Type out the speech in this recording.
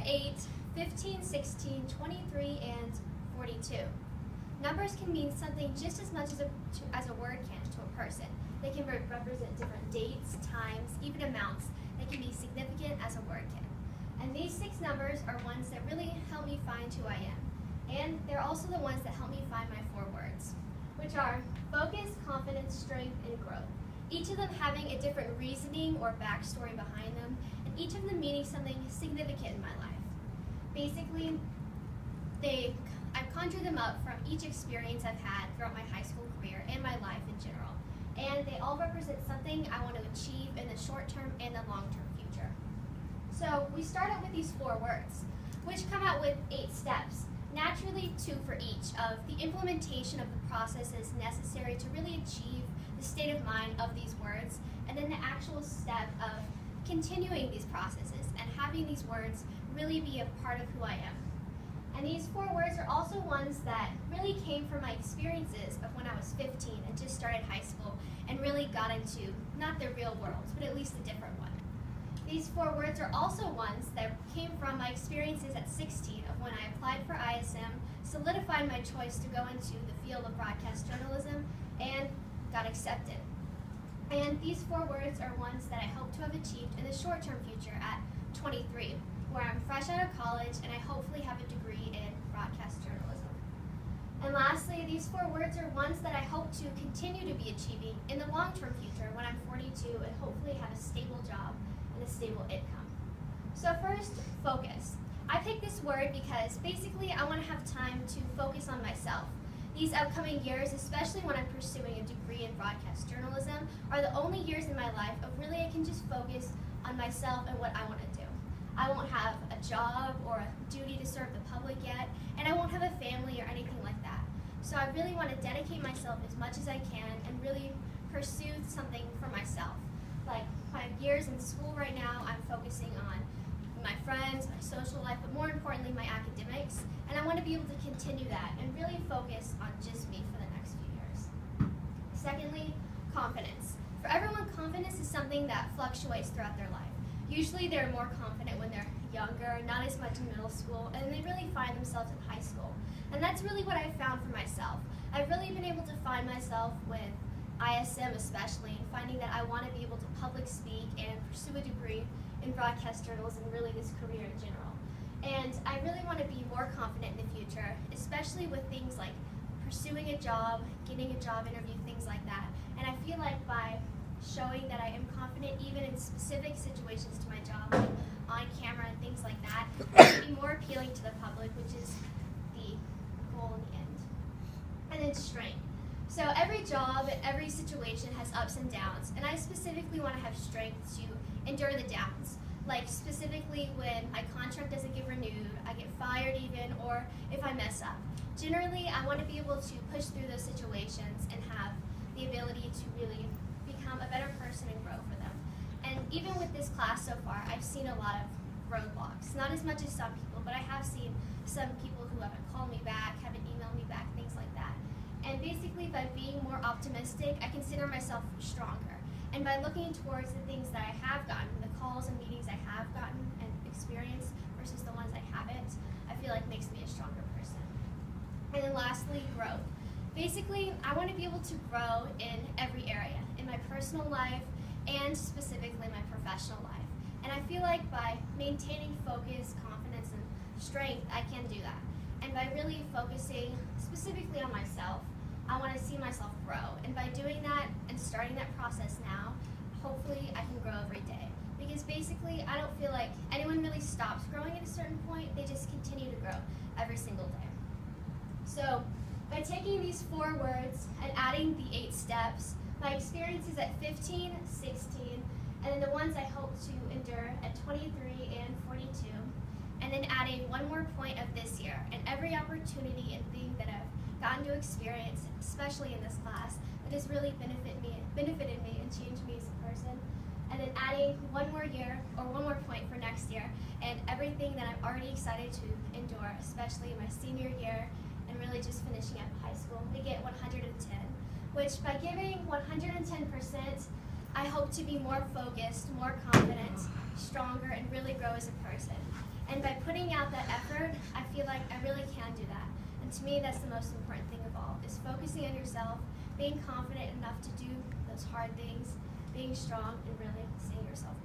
8, 15, 16, 23, and 42. Numbers can mean something just as much as a word can to a person. They can represent different dates, times, even amounts that can be significant as a word can. And these 6 numbers are ones that really help me find who I am. And they're also the ones that help me find my 4 words, which are focus, confidence, strength, and growth. Each of them having a different reasoning or backstory behind them, and each of them meaning something significant in my life. Basically, I've conjured them up from each experience I've had throughout my high school career and my life in general. And they all represent something I want to achieve in the short term and the long term future. So we start out with these 4 words, which come out with 8 steps. Naturally, 2 for each of the implementation of the processes necessary to really achieve the state of mind of these words, and then the actual step of continuing these processes and having these words really be a part of who I am. And these 4 words are also ones that really came from my experiences of when I was 15 and just started high school and really got into not the real world, but at least a different one. These 4 words are also ones that came from my experiences at 16 of when I applied for ISM, solidified my choice to go into the field of broadcast journalism, and got accepted. And these 4 words are ones that I hope to have achieved in the short-term future at 23, where I'm fresh out of college and I hopefully have a degree in broadcast journalism. And lastly, these 4 words are ones that I hope to continue to be achieving in the long-term future when I'm 42 and hopefully have a stable job and a stable income. So first, focus. I picked this word because basically I want to have time to focus on myself. These upcoming years, especially when I'm pursuing a degree in broadcast journalism, are the only years in my life of really I can just focus on myself and what I want to do. I won't have a job or a duty to serve the public yet, and I won't have a family or anything like that. So I really want to dedicate myself as much as I can and really pursue something for myself. Like my years in school right now, I'm focusing on my friends, my social life, but more importantly, my academics. And I want to be able to continue that and really focus on just me for the next few years. Secondly, confidence. For everyone, confidence is something that fluctuates throughout their life. Usually they're more confident when they're younger, not as much in middle school, and they really find themselves in high school. And that's really what I found for myself. I've really been able to find myself with ISM especially, and finding that I want to be able to public speak and pursue a degree in broadcast journalism, really this career in general. And I really want to be more confident in the future, especially with things like pursuing a job, getting a job interview, things like that. And I feel like by showing that I am confident even in specific situations to my job, like on camera and things like that, it will be more appealing to the public, which is the goal in the end. And then strength. So every job, every situation has ups and downs, and I specifically want to have strength to endure the downs. Like specifically when my contract doesn't get renewed, I get fired even, or if I mess up. Generally, I want to be able to push through those situations and have the ability to really become a better person and grow for them. And even with this class so far, I've seen a lot of roadblocks. Not as much as some people, but I have seen some people who haven't called me back, haven't emailed me back, things like that. And basically, by being more optimistic, I consider myself stronger. And by looking towards the things that I have gotten, the calls and meetings I have gotten and experienced versus the ones I haven't, I feel like makes me a stronger person. And then lastly, growth. Basically, I want to be able to grow in every area, in my personal life and specifically my professional life. And I feel like by maintaining focus, confidence, and strength, I can do that. And by really focusing specifically on myself, I want to see myself grow. And by doing that and starting that process now, hopefully I can grow every day. Because basically, I don't feel like anyone really stops growing at a certain point. They just continue to grow every single day. So by taking these 4 words and adding the 8 steps, my experiences at 15, 16, and then the ones I hope to endure at 23 and 42, and then adding 1 more point of this year, and every opportunity and thing that I've gotten to experience, especially in this class, that has really benefited me and changed me as a person, and then adding 1 more year or 1 more point for next year, and everything that I'm already excited to endure, especially in my senior year, and really just finishing up high school, to get 110, which by giving 110%, I hope to be more focused, more confident, stronger, and really grow as a person. And by putting out that effort, I feel like I really can do that. And to me, that's the most important thing of all, is focusing on yourself, being confident enough to do those hard things, being strong, and really seeing yourself